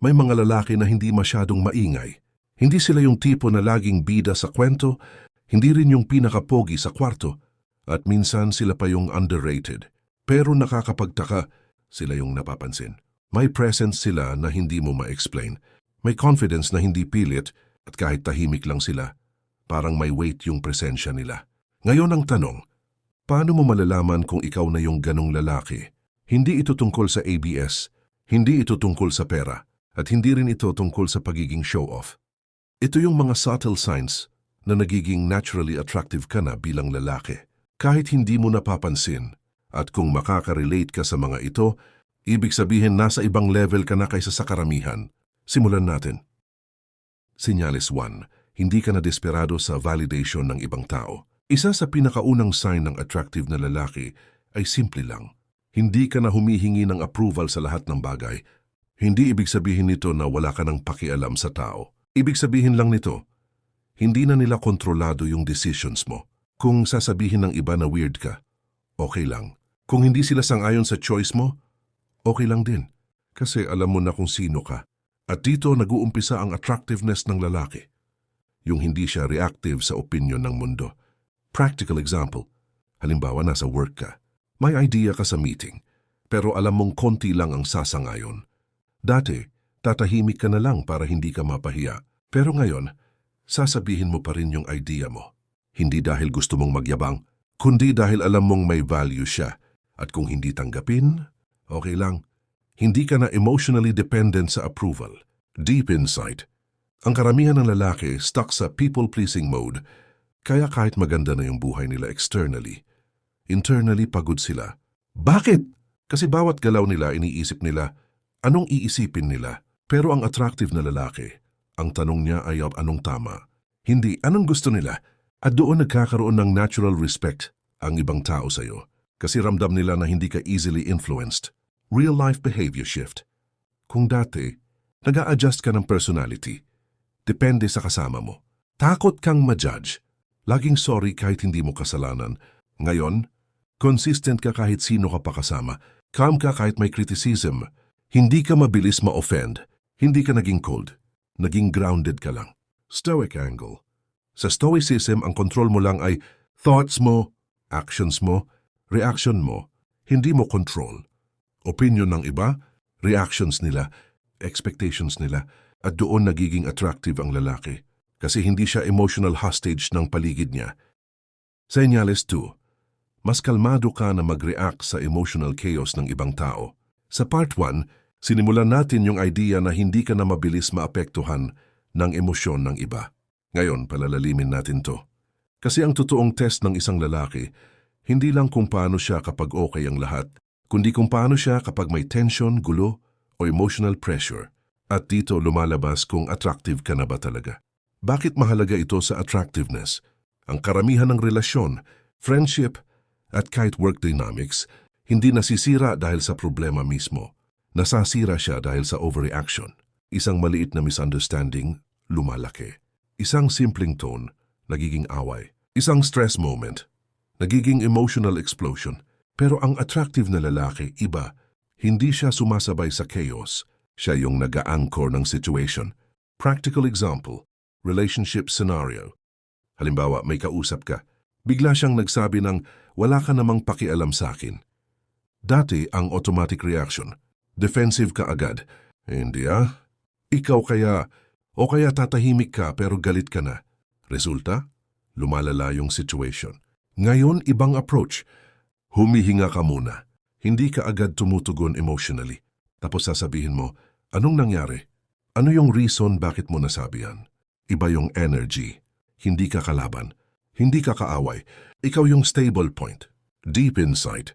May mga lalaki na hindi masyadong maingay. Hindi sila yung tipo na laging bida sa kwento, hindi rin yung pinakapogi sa kwarto, at minsan sila pa yung underrated. Pero nakakapagtaka, sila yung napapansin. May presence sila na hindi mo ma-explain. May confidence na hindi pilit, at kahit tahimik lang sila, parang may weight yung presensya nila. Ngayon ang tanong, paano mo malalaman kung ikaw na yung ganong lalaki? Hindi ito tungkol sa ABS, hindi ito tungkol sa pera, at hindi rin ito tungkol sa pagiging show-off. Ito yung mga subtle signs na nagiging naturally attractive ka na bilang lalaki. Kahit hindi mo napapansin, at kung makaka-relate ka sa mga ito, ibig sabihin nasa ibang level ka na kaysa sa karamihan. Simulan natin. Senyales 1. Hindi ka na desperado sa validation ng ibang tao. Isa sa pinakaunang sign ng attractive na lalaki ay simple lang. Hindi ka na humihingi ng approval sa lahat ng bagay. Hindi ibig sabihin nito na wala ka ng pakialam sa tao. Ibig sabihin lang nito, hindi na nila kontrolado yung decisions mo. Kung sasabihin ng iba na weird ka, okay lang. Kung hindi sila sang-ayon sa choice mo, okay lang din. Kasi alam mo na kung sino ka. At dito nag-uumpisa ang attractiveness ng lalaki. Yung hindi siya reactive sa opinion ng mundo. Practical example, halimbawa nasa work ka. May idea ka sa meeting, pero alam mong konti lang ang sasangayon. Dati, tatahimik ka na lang para hindi ka mapahiya. Pero ngayon, sasabihin mo pa rin yung idea mo. Hindi dahil gusto mong magyabang, kundi dahil alam mong may value siya. At kung hindi tanggapin, okay lang. Hindi ka na emotionally dependent sa approval. Deep inside, ang karamihan ng lalaki stuck sa people-pleasing mode, kaya kahit maganda na yung buhay nila externally, internally pagod sila. Bakit? Kasi bawat galaw nila iniisip nila, anong iisipin nila? Pero ang attractive na lalaki, ang tanong niya ay anong tama. Hindi, anong gusto nila? At doon nagkakaroon ng natural respect ang ibang tao sa'yo. Kasi ramdam nila na hindi ka easily influenced. Real-life behavior shift. Kung dati, nag-a-adjust ka ng personality. Depende sa kasama mo. Takot kang ma-judge. Laging sorry kahit hindi mo kasalanan. Ngayon, consistent ka kahit sino ka pa kasama. Calm ka kahit may criticism. Hindi ka mabilis ma-offend. Hindi ka naging cold. Naging grounded ka lang. Stoic angle. Sa stoicism, ang control mo lang ay thoughts mo, actions mo, reaction mo. Hindi mo control. Opinion ng iba, reactions nila, expectations nila, at doon nagiging attractive ang lalaki. Kasi hindi siya emotional hostage ng paligid niya. Senyales 2. Mas kalmado ka na mag-react sa emotional chaos ng ibang tao. Sa part 1, sinimulan natin yung idea na hindi ka na mabilis maapektuhan ng emosyon ng iba. Ngayon, palalalimin natin to. Kasi ang totoong test ng isang lalaki, hindi lang kung paano siya kapag okay ang lahat, kundi kung paano siya kapag may tension, gulo, o emotional pressure. At dito lumalabas kung attractive ka na ba talaga. Bakit mahalaga ito sa attractiveness? Ang karamihan ng relasyon, friendship, at kahit work dynamics, hindi nasisira dahil sa problema mismo. Nasasira siya dahil sa overreaction. Isang maliit na misunderstanding, lumalaki. Isang simpleng tone, nagiging away. Isang stress moment, nagiging emotional explosion. Pero ang attractive na lalaki, iba, hindi siya sumasabay sa chaos. Siya yung nag-a-anchor ng situation. Practical example, relationship scenario. Halimbawa, may kausap ka. Bigla siyang nagsabi ng, wala ka namang pakialam sa akin. Dati ang automatic reaction, defensive ka agad. Hindi ikaw kaya, o kaya tatahimik ka pero galit ka na. Resulta, lumalala yung situation. Ngayon, ibang approach. Humihinga ka muna. Hindi ka agad tumutugon emotionally. Tapos sasabihin mo, anong nangyari? Ano yung reason bakit mo nasabi yan? Iba yung energy. Hindi ka kalaban. Hindi ka kaaway. Ikaw yung stable point. Deep inside.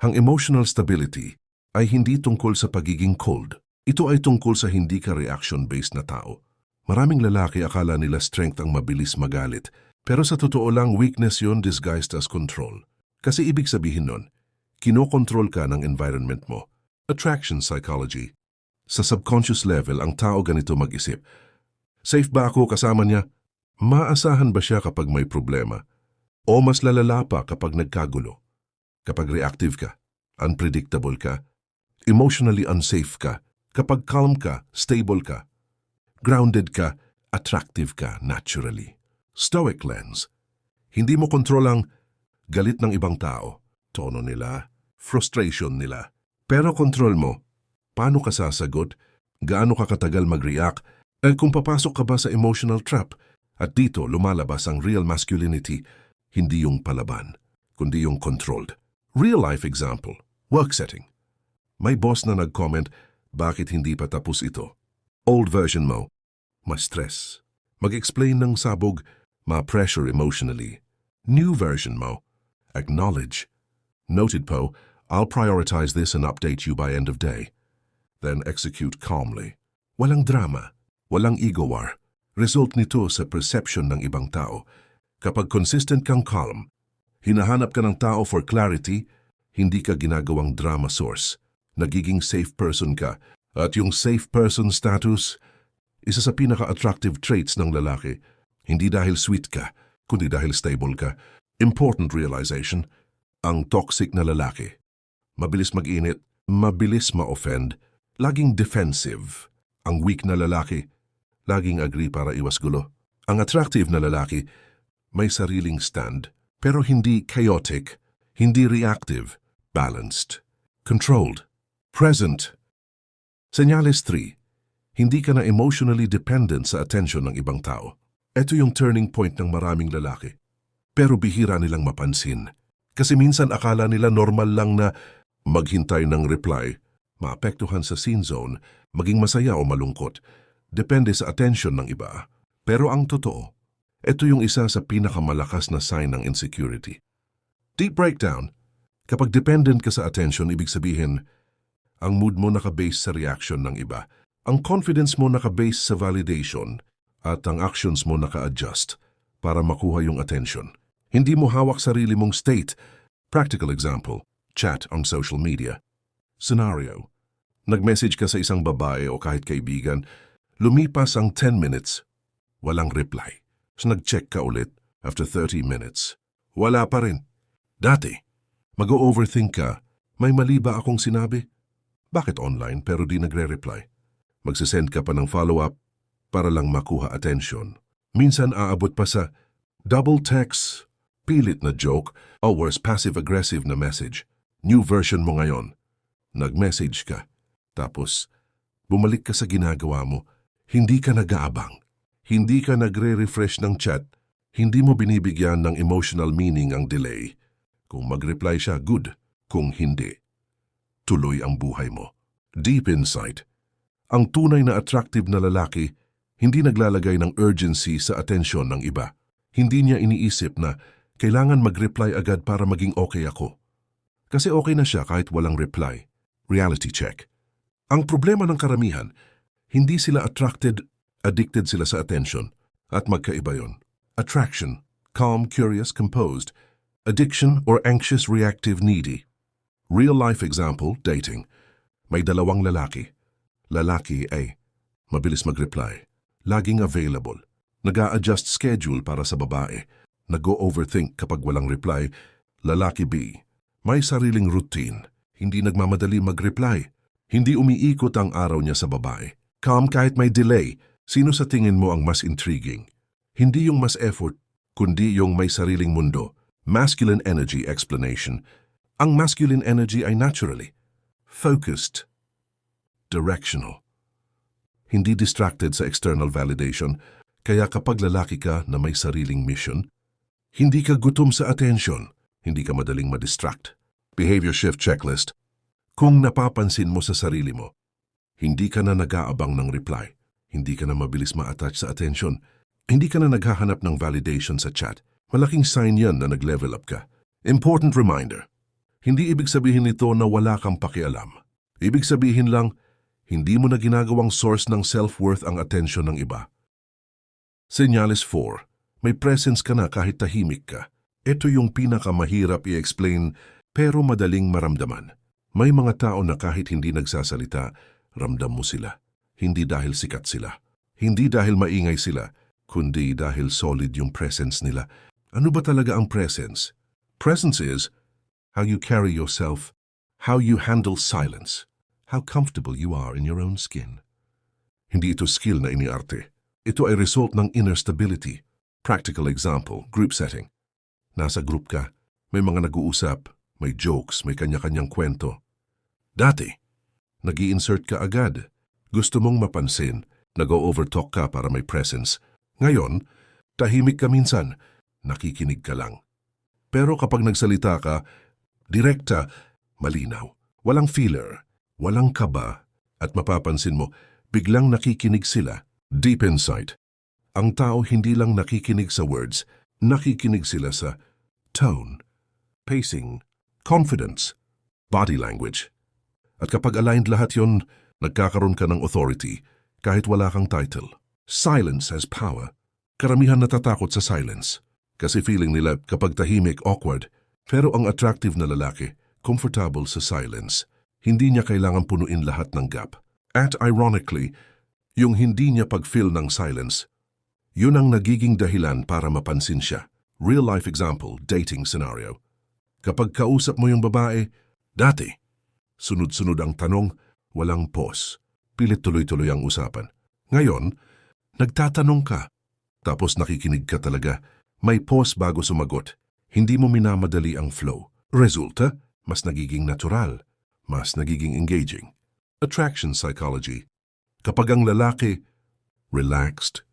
Ang emotional stability ay hindi tungkol sa pagiging cold. Ito ay tungkol sa hindi ka reaction-based na tao. Maraming lalaki akala nila strength ang mabilis magalit. Pero sa totoo lang, weakness yon disguised as control. Kasi ibig sabihin nun, kinokontrol ka ng environment mo. Attraction psychology. Sa subconscious level, ang tao ganito mag-isip. Safe ba ako kasama niya? Maasahan ba siya kapag may problema? O mas lalala pa kapag nagkagulo? Kapag reactive ka, unpredictable ka, emotionally unsafe ka, Kapag calm ka, stable ka, grounded ka, attractive ka naturally. Stoic lens. Hindi mo kontrol ang galit ng ibang tao, tono nila, frustration nila. Pero kontrol mo, paano ka sasagot, gaano ka katagal mag-react, at kung papasok ka ba sa emotional trap. At dito lumalabas ang real masculinity, hindi yung palaban, kundi yung controlled. Real life example, work setting. May boss na nag-comment, bakit hindi pa tapos ito? Old version mo, ma-stress. Mag-explain ng sabog, ma-pressure emotionally. New version mo, acknowledge. Noted po, I'll prioritize this and update you by end of day. Then execute calmly. Walang drama, walang ego war. Result nito sa perception ng ibang tao. Kapag consistent kang calm, hinahanap ka ng tao for clarity, hindi ka ginagawang drama source. Nagiging safe person ka. At yung safe person status, isa sa pinaka-attractive traits ng lalaki. Hindi dahil sweet ka, kundi dahil stable ka. Important realization, ang toxic na lalaki. Mabilis mag-init, mabilis ma-offend, laging defensive. Ang weak na lalaki, laging agree para iwas gulo. Ang attractive na lalaki, may sariling stand, pero hindi chaotic, hindi reactive, balanced, controlled, present. Senyales 3. Hindi ka na emotionally dependent sa attention ng ibang tao. Ito yung turning point ng maraming lalaki. Pero bihira nilang mapansin. Kasi minsan akala nila normal lang na maghintay ng reply, maapektuhan sa scene zone, maging masaya o malungkot. Depende sa attention ng iba. Pero ang totoo, ito yung isa sa pinakamalakas na sign ng insecurity. Deep breakdown. Kapag dependent ka sa attention, ibig sabihin, ang mood mo nakabase sa reaction ng iba. Ang confidence mo nakabase sa validation at ang actions mo naka-adjust para makuha yung attention. Hindi mo hawak sarili mong state. Practical example, chat on social media. Scenario, nag-message ka sa isang babae o kahit kaibigan, lumipas ang 10 minutes, walang reply. So nag-check ka ulit after 30 minutes. Wala pa rin. Dati, mag-o-overthink ka, may mali ba akong sinabi? Bakit online pero di nagre-reply? Magsisend ka pa ng follow-up para lang makuha attention. Minsan aabot pa sa double text, pilit na joke, o worse passive-aggressive na message. New version mo ngayon. Nag-message ka. Tapos, bumalik ka sa ginagawa mo. Hindi ka nag-aabang. Hindi ka nagre-refresh ng chat. Hindi mo binibigyan ng emotional meaning ang delay. Kung mag-reply siya, good. Kung hindi, tuloy ang buhay mo. Deep insight. Ang tunay na attractive na lalaki, hindi naglalagay ng urgency sa atensyon ng iba. Hindi niya iniisip na kailangan mag-reply agad para maging okay ako. Kasi okay na siya kahit walang reply. Reality check. Ang problema ng karamihan, hindi sila addicted sila sa attention. At magkaiba yon. Attraction, calm, curious, composed. Addiction or anxious, reactive, needy. Real-life example, dating. May dalawang lalaki. Lalaki A, mabilis mag-reply. Laging available. Nag-a-adjust schedule para sa babae. Nag-o-overthink kapag walang reply. Lalaki B, may sariling routine. Hindi nagmamadali mag-reply. Hindi umiikot ang araw niya sa babae. Calm kahit may delay. Sino sa tingin mo ang mas intriguing? Hindi yung mas effort, kundi yung may sariling mundo. Masculine energy explanation. Ang masculine energy ay naturally focused, directional. Hindi distracted sa external validation, kaya kapag lalaki ka na may sariling mission, hindi ka gutom sa attention, hindi ka madaling ma-distract. Behavior shift checklist. Kung napapansin mo sa sarili mo, hindi ka na nag-aabang ng reply, hindi ka na mabilis ma-attach sa attention, hindi ka na naghahanap ng validation sa chat, malaking sign yan na nag-level up ka. Important reminder, hindi ibig sabihin nito na wala kang pakialam. Ibig sabihin lang, hindi mo na ginagawang source ng self-worth ang atensyon ng iba. Senyales 4. May presence ka na kahit tahimik ka. Ito yung pinakamahirap i-explain pero madaling maramdaman. May mga tao na kahit hindi nagsasalita, ramdam mo sila. Hindi dahil sikat sila. Hindi dahil maingay sila, kundi dahil solid yung presence nila. Ano ba talaga ang presence? Presence is how you carry yourself, how you handle silence, how comfortable you are in your own skin. Hindi ito skill na iniarte. Ito ay result ng inner stability. Practical example, group setting. Nasa group ka, may mga nag-uusap, may jokes, may kanya-kanyang kwento. Dati, nag-i-insert ka agad. Gusto mong mapansin, nag-o-overtalk ka para may presence. Ngayon, tahimik ka minsan, nakikinig ka lang. Pero kapag nagsalita ka, direkta, malinaw, walang filler, walang kaba, at mapapansin mo, biglang nakikinig sila. Deep insight. Ang tao hindi lang nakikinig sa words, nakikinig sila sa tone, pacing, confidence, body language. At kapag aligned lahat yon, nagkakaroon ka ng authority kahit wala kang title. Silence has power. Karamihan natatakot sa silence kasi feeling nila kapag tahimik, awkward. Pero ang attractive na lalaki, comfortable sa silence. Hindi niya kailangan punuin lahat ng gap. At ironically, yung hindi niya pag-fill ng silence, yun ang nagiging dahilan para mapansin siya. Real-life example, dating scenario. Kapag kausap mo yung babae, dati, sunod-sunod ang tanong, walang pause. Pilit tuloy-tuloy ang usapan. Ngayon, nagtatanong ka, tapos nakikinig ka talaga. May pause bago sumagot. Hindi mo minamadali ang flow. Resulta, mas nagiging natural, mas nagiging engaging. Attraction psychology. Kapag ang lalaki, relaxed,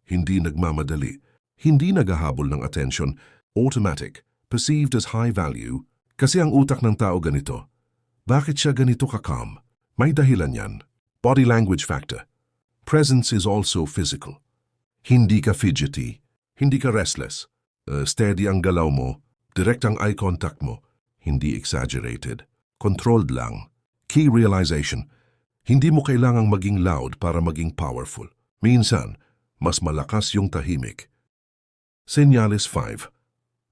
hindi nagmamadali, hindi naghahabol ng attention, automatic, perceived as high value, kasi ang utak ng tao ganito. Bakit siya ganito ka-calm? May dahilan yan. Body language factor. Presence is also physical. Hindi ka fidgety, hindi ka restless. Steady ang galaw mo, direct ang eye contact mo, hindi exaggerated, controlled lang. Key realization, hindi mo kailangang maging loud para maging powerful. Minsan, mas malakas yung tahimik. Senyales 5.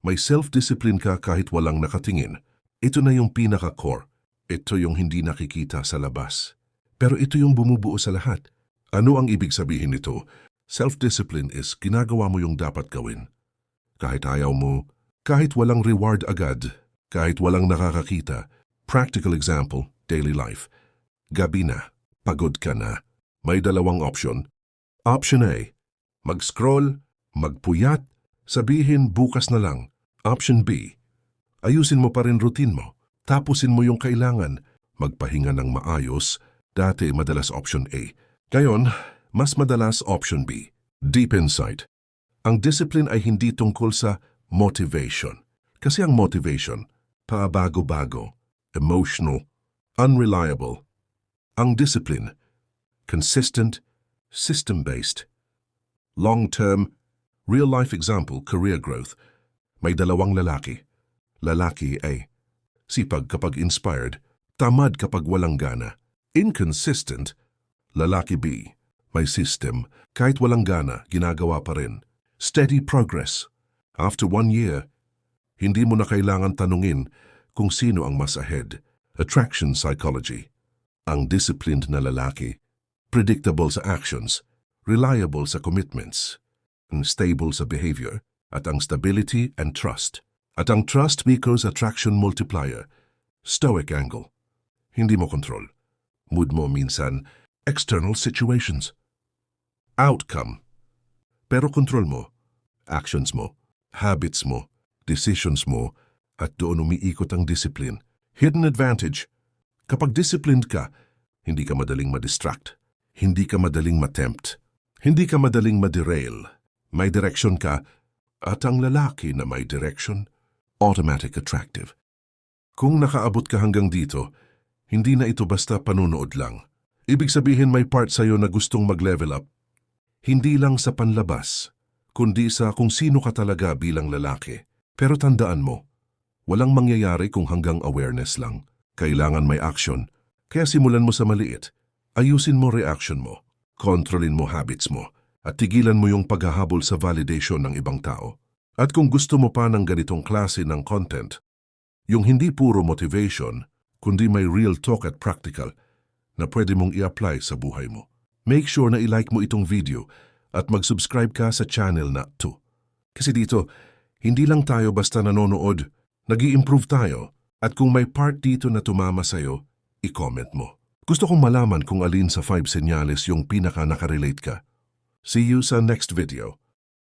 May self-discipline ka kahit walang nakatingin. Ito na yung pinaka-core. Ito yung hindi nakikita sa labas. Pero ito yung bumubuo sa lahat. Ano ang ibig sabihin nito? Self-discipline is ginagawa mo yung dapat gawin. Kahit ayaw mo, kahit walang reward agad, kahit walang nakakakita. Practical example, daily life. Gabi na, pagod ka na. May dalawang option. Option A, mag-scroll, magpuyat, sabihin bukas na lang. Option B, ayusin mo pa rin routine mo. Tapusin mo yung kailangan, magpahinga ng maayos. Dati madalas option A. Ngayon, mas madalas option B. Deep insight. Ang discipline ay hindi tungkol sa motivation. Kasi ang motivation, pabago-bago, emotional, unreliable. Ang discipline, consistent, system-based. Long-term, real-life example, career growth. May dalawang lalaki. Lalaki A, sipag kapag inspired, tamad kapag walang gana. Inconsistent. Lalaki B, may system, kahit walang gana, ginagawa pa rin. Steady progress. After 1 year, hindi mo na kailangan tanungin kung sino ang mas ahead. Attraction psychology. Ang disciplined na lalaki, predictable sa actions, reliable sa commitments, and stable sa behavior, at ang stability and trust. At ang trust because attraction multiplier, stoic angle. Hindi mo control. Mood mo minsan, external situations. Outcome. Pero control mo, actions mo, habits mo, decisions mo, at doon umiikot ang discipline. Hidden advantage. Kapag disciplined ka, hindi ka madaling ma-distract, hindi ka madaling ma-tempt, hindi ka madaling ma-derail. May direction ka, at ang lalaki na may direction, automatic attractive. Kung nakaabot ka hanggang dito, hindi na ito basta panunood lang. Ibig sabihin may part sa'yo na gustong mag-level up. Hindi lang sa panlabas, kundi sa kung sino ka talaga bilang lalaki. Pero tandaan mo, walang mangyayari kung hanggang awareness lang. Kailangan may action. Kaya simulan mo sa maliit. Ayusin mo reaction mo, kontrolin mo habits mo, at tigilan mo yung paghahabol sa validation ng ibang tao. At kung gusto mo pa ng ganitong klase ng content, yung hindi puro motivation, kundi may real talk at practical na pwede mong i-apply sa buhay mo. Make sure na i-like mo itong video at mag-subscribe ka sa channel na to. Kasi dito, hindi lang tayo basta nanonood, nag-i-improve tayo. At kung may part dito na tumama sa'yo, i-comment mo. Gusto kong malaman kung alin sa 5 senyales yung pinaka nakarelate ka. See you sa next video.